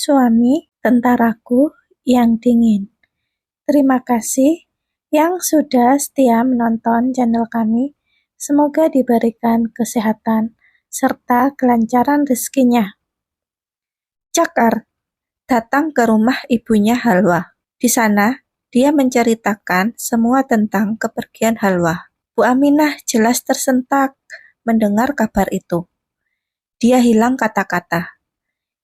Suami tentaraku yang dingin. Terima kasih yang sudah setia menonton channel kami. Semoga diberikan kesehatan serta kelancaran rezekinya. Cakar datang ke rumah ibunya Halwa. Di sana, dia menceritakan semua tentang kepergian Halwa. Bu Aminah jelas tersentak mendengar kabar itu. Dia hilang kata-kata.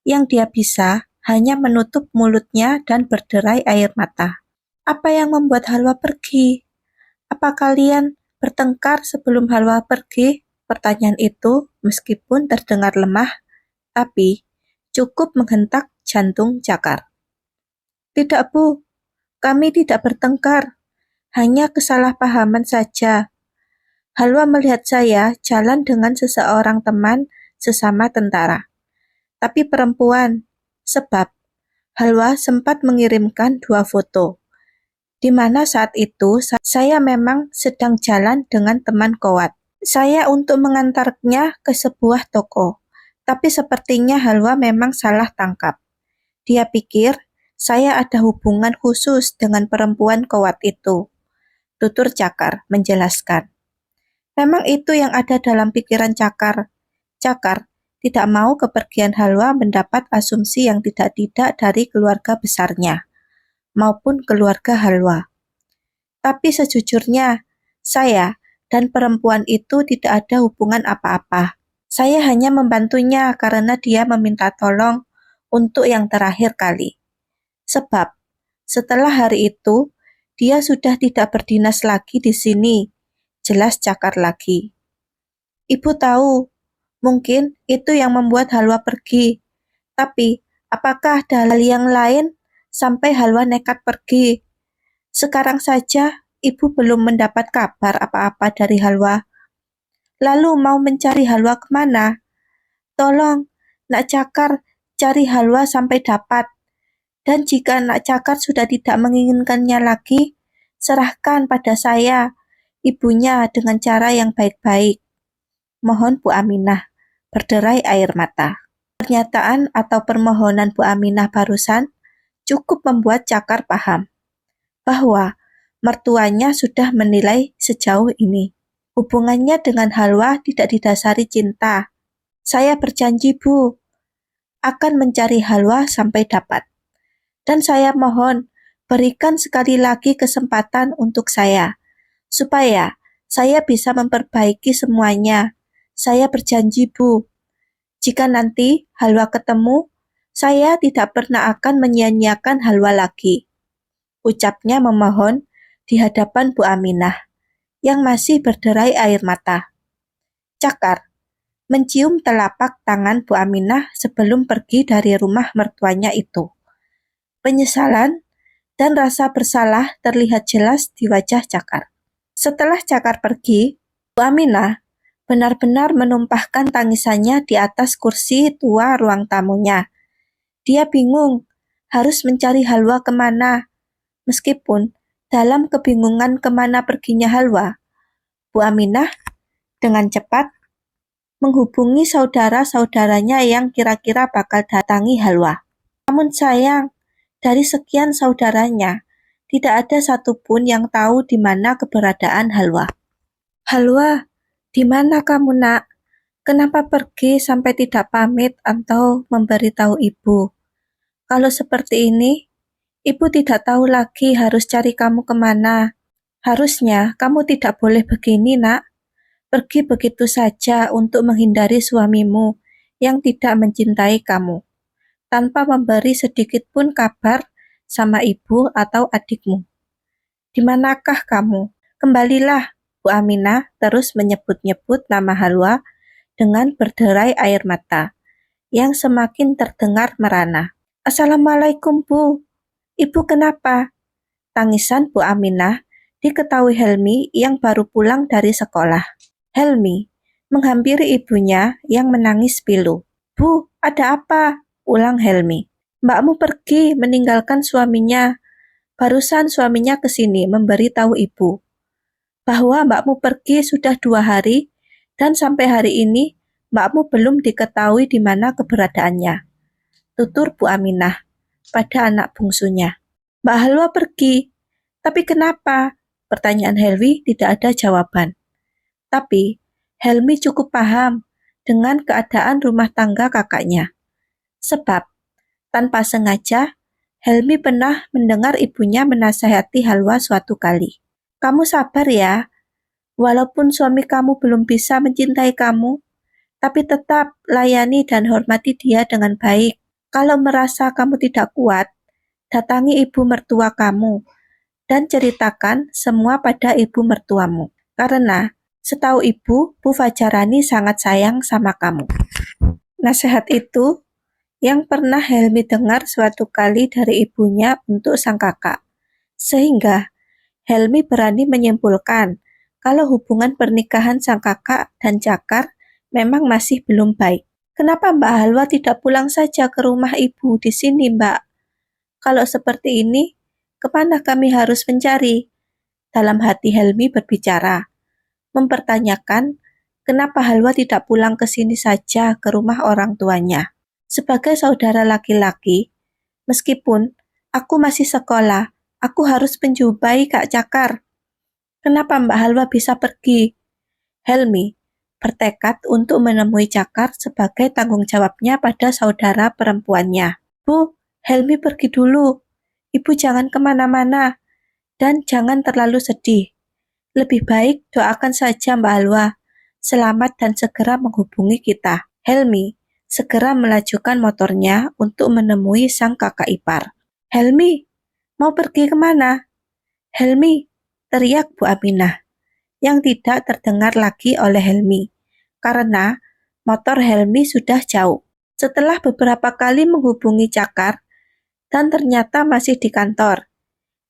Yang dia bisa hanya menutup mulutnya dan berderai air mata. Apa yang membuat Halwa pergi? Apa kalian bertengkar sebelum Halwa pergi? Pertanyaan itu meskipun terdengar lemah, tapi cukup menghentak jantung Cakar. Tidak, Bu. Kami tidak bertengkar. Hanya kesalahpahaman saja. Halwa melihat saya jalan dengan seseorang teman sesama tentara. Tapi perempuan, sebab Halwa sempat mengirimkan 2 foto, di mana saat itu saya memang sedang jalan dengan teman Kowat. Saya untuk mengantarnya ke sebuah toko, tapi sepertinya Halwa memang salah tangkap. Dia pikir saya ada hubungan khusus dengan perempuan Kowat itu. Tutur Cakar menjelaskan. Memang itu yang ada dalam pikiran Cakar. Cakar tidak mau kepergian Halwa mendapat asumsi yang tidak-tidak dari keluarga besarnya, maupun keluarga Halwa. Tapi sejujurnya, saya dan perempuan itu tidak ada hubungan apa-apa. Saya hanya membantunya karena dia meminta tolong untuk yang terakhir kali. Sebab, setelah hari itu, dia sudah tidak berdinas lagi di sini. Jelas Cakar lagi. Ibu tahu, mungkin itu yang membuat Halwa pergi. Tapi, apakah ada hal yang lain sampai Halwa nekat pergi? Sekarang saja, ibu belum mendapat kabar apa-apa dari Halwa. Lalu mau mencari Halwa kemana? Tolong, Nak Cakar, cari Halwa sampai dapat. Dan jika Nak Cakar sudah tidak menginginkannya lagi, serahkan pada saya, ibunya dengan cara yang baik-baik. Mohon Bu Aminah, berderai air mata. Pernyataan atau permohonan Bu Aminah barusan cukup membuat Cakar paham bahwa mertuanya sudah menilai sejauh ini. Hubungannya dengan Halwa tidak didasari cinta. Saya berjanji, Bu, akan mencari Halwa sampai dapat. Dan saya mohon, berikan sekali lagi kesempatan untuk saya, supaya saya bisa memperbaiki semuanya. Saya berjanji, Bu, jika nanti Halwa ketemu, saya tidak pernah akan menyia-nyiakan Halwa lagi. Ucapnya memohon di hadapan Bu Aminah, yang masih berderai air mata. Cakar mencium telapak tangan Bu Aminah sebelum pergi dari rumah mertuanya itu. Penyesalan dan rasa bersalah terlihat jelas di wajah Cakar. Setelah Cakar pergi, Bu Aminah benar-benar menumpahkan tangisannya di atas kursi tua ruang tamunya. Dia bingung harus mencari Halwa kemana. Meskipun dalam kebingungan kemana perginya Halwa, Bu Aminah dengan cepat menghubungi saudara-saudaranya yang kira-kira bakal datangi Halwa. Namun sayang, dari sekian saudaranya, tidak ada satupun yang tahu di mana keberadaan Halwa. Halwa, di mana kamu, Nak? Kenapa pergi sampai tidak pamit atau memberitahu ibu? Kalau seperti ini, ibu tidak tahu lagi harus cari kamu kemana. Harusnya kamu tidak boleh begini, Nak. Pergi begitu saja untuk menghindari suamimu yang tidak mencintai kamu, tanpa memberi sedikit pun kabar sama ibu atau adikmu. Di manakah kamu? Kembalilah. Bu Aminah terus menyebut-nyebut nama Halwa dengan berderai air mata, yang semakin terdengar merana. Assalamualaikum, Bu. Ibu kenapa? Tangisan Bu Aminah diketahui Helmi yang baru pulang dari sekolah. Helmi menghampiri ibunya yang menangis pilu. Bu, ada apa? Ulang Helmi. Mbakmu pergi meninggalkan suaminya. Barusan suaminya ke sini memberitahu ibu bahwa mbakmu pergi sudah 2 hari dan sampai hari ini mbakmu belum diketahui di mana keberadaannya. tutur Bu Aminah pada anak bungsunya. Mbak Halwa pergi. Tapi kenapa? Pertanyaan Helmi tidak ada jawaban. Tapi Helmi cukup paham dengan keadaan rumah tangga kakaknya. Sebab tanpa sengaja Helmi pernah mendengar ibunya menasihati Halwa suatu kali. Kamu sabar ya, walaupun suami kamu belum bisa mencintai kamu, tapi tetap layani dan hormati dia dengan baik. Kalau merasa kamu tidak kuat, datangi ibu mertua kamu dan ceritakan semua pada ibu mertuamu. Karena setahu ibu, Bu Fajarani sangat sayang sama kamu. Nasihat itu yang pernah Helmi dengar suatu kali dari ibunya untuk sang kakak. Sehingga Helmi berani menyimpulkan kalau hubungan pernikahan sang kakak dan Cakar memang masih belum baik. Kenapa Mbak Halwa tidak pulang saja ke rumah ibu di sini, Mbak? Kalau seperti ini, kemana kami harus mencari? Dalam hati Helmi berbicara, mempertanyakan kenapa Halwa tidak pulang ke sini saja ke rumah orang tuanya. Sebagai saudara laki-laki, meskipun aku masih sekolah, aku harus menjumpai Kak Cakar. Kenapa Mbak Halwa bisa pergi? Helmi bertekad untuk menemui Cakar sebagai tanggung jawabnya pada saudara perempuannya. Bu, Helmi pergi dulu. Ibu jangan kemana-mana dan jangan terlalu sedih. Lebih baik doakan saja Mbak Halwa, selamat dan segera menghubungi kita. Helmi segera melajukan motornya untuk menemui sang kakak ipar. Helmi, mau pergi kemana? Helmi, teriak Bu Aminah, yang tidak terdengar lagi oleh Helmi, karena motor Helmi sudah jauh. Setelah beberapa kali menghubungi Cakar, dan ternyata masih di kantor,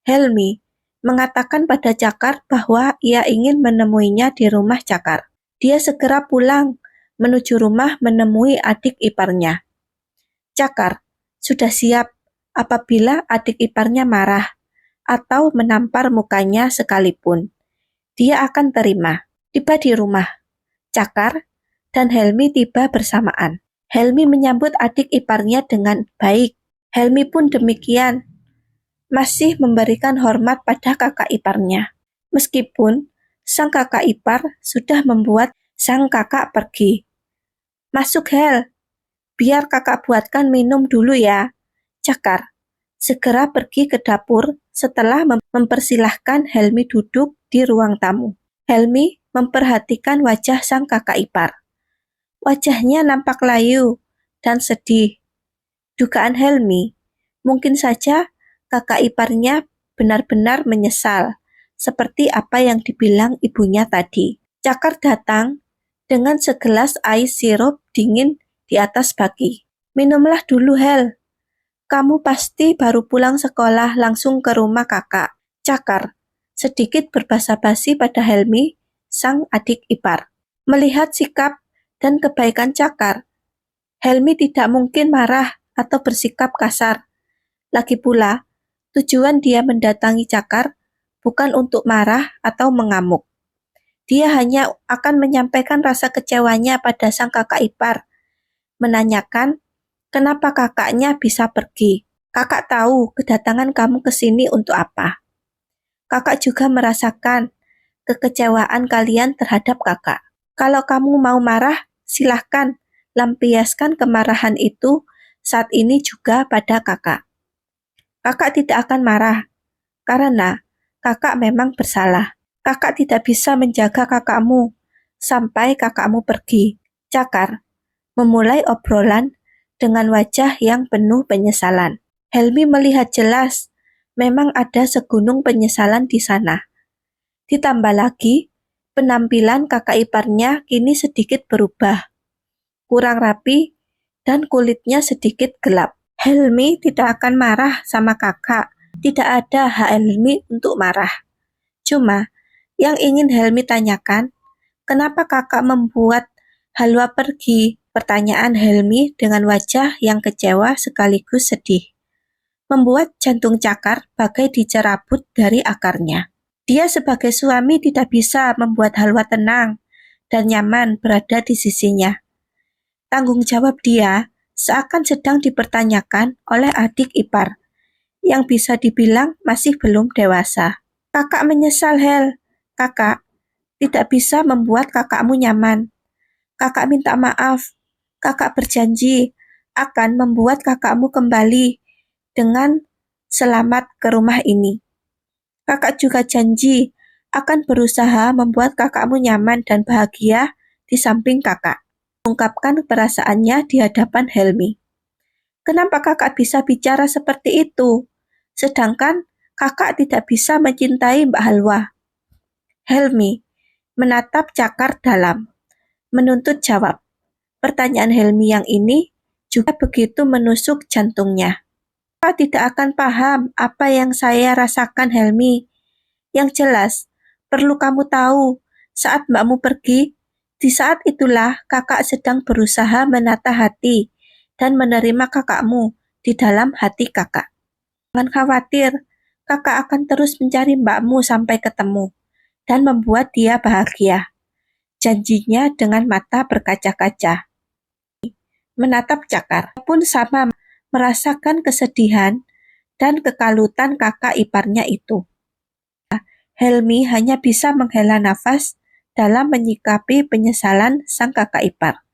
Helmi mengatakan pada Cakar bahwa ia ingin menemuinya di rumah Cakar. Dia segera pulang menuju rumah menemui adik iparnya. Cakar sudah siap apabila adik iparnya marah atau menampar mukanya sekalipun. Dia akan terima. Tiba di rumah, Cakar dan Helmi tiba bersamaan. Helmi menyambut adik iparnya dengan baik. Helmi pun demikian, masih memberikan hormat pada kakak iparnya. Meskipun sang kakak ipar sudah membuat sang kakak pergi. Masuk Hel, biar kakak buatkan minum dulu ya. Cakar segera pergi ke dapur setelah mempersilahkan Helmi duduk di ruang tamu. Helmi memperhatikan wajah sang kakak ipar. Wajahnya nampak layu dan sedih. Dugaan Helmi, mungkin saja kakak iparnya benar-benar menyesal, seperti apa yang dibilang ibunya tadi. Cakar datang dengan segelas ais sirup dingin di atas baki. Minumlah dulu Hel, kamu pasti baru pulang sekolah langsung ke rumah kakak. Cakar sedikit berbasa-basi pada Helmi, sang adik ipar. Melihat sikap dan kebaikan Cakar, Helmi tidak mungkin marah atau bersikap kasar. Lagi pula, tujuan dia mendatangi Cakar bukan untuk marah atau mengamuk. Dia hanya akan menyampaikan rasa kecewanya pada sang kakak ipar, menanyakan kenapa kakaknya bisa pergi. Kakak tahu kedatangan kamu ke sini untuk apa. Kakak juga merasakan kekecewaan kalian terhadap kakak. Kalau kamu mau marah, silahkan lampiaskan kemarahan itu saat ini juga pada kakak. Kakak tidak akan marah, karena kakak memang bersalah. Kakak tidak bisa menjaga kakakmu sampai kakakmu pergi. Cakar memulai obrolan dengan wajah yang penuh penyesalan. Helmi melihat jelas, memang ada segunung penyesalan di sana. Ditambah lagi, penampilan kakak iparnya kini sedikit berubah. Kurang rapi dan kulitnya sedikit gelap. Helmi tidak akan marah sama kakak. Tidak ada hak Helmi untuk marah. Cuma, yang ingin Helmi tanyakan, kenapa kakak membuat Halwa pergi? Pertanyaan Helmi dengan wajah yang kecewa sekaligus sedih. Membuat jantung Cakar bagai dicerabut dari akarnya. Dia sebagai suami tidak bisa membuat Halwa tenang dan nyaman berada di sisinya. Tanggung jawab dia seakan sedang dipertanyakan oleh adik ipar, yang bisa dibilang masih belum dewasa. Kakak menyesal, Hel. Kakak tidak bisa membuat kakakmu nyaman. Kakak minta maaf. Kakak berjanji akan membuat kakakmu kembali dengan selamat ke rumah ini. Kakak juga janji akan berusaha membuat kakakmu nyaman dan bahagia di samping kakak. Mengungkapkan perasaannya di hadapan Helmi. Kenapa kakak bisa bicara seperti itu? Sedangkan kakak tidak bisa mencintai Mbak Halwa. Helmi menatap Cakar dalam, menuntut jawab. Pertanyaan Helmi yang ini juga begitu menusuk jantungnya. Kakak tidak akan paham apa yang saya rasakan, Helmi. Yang jelas, perlu kamu tahu, saat mbakmu pergi, di saat itulah kakak sedang berusaha menata hati dan menerima kakakmu di dalam hati kakak. Jangan khawatir, kakak akan terus mencari mbakmu sampai ketemu dan membuat dia bahagia. Janjinya dengan mata berkaca-kaca. Menatap Cakar pun sama merasakan kesedihan dan kekalutan kakak iparnya itu. Helmi hanya bisa menghela nafas dalam menyikapi penyesalan sang kakak ipar.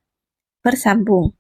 Bersambung.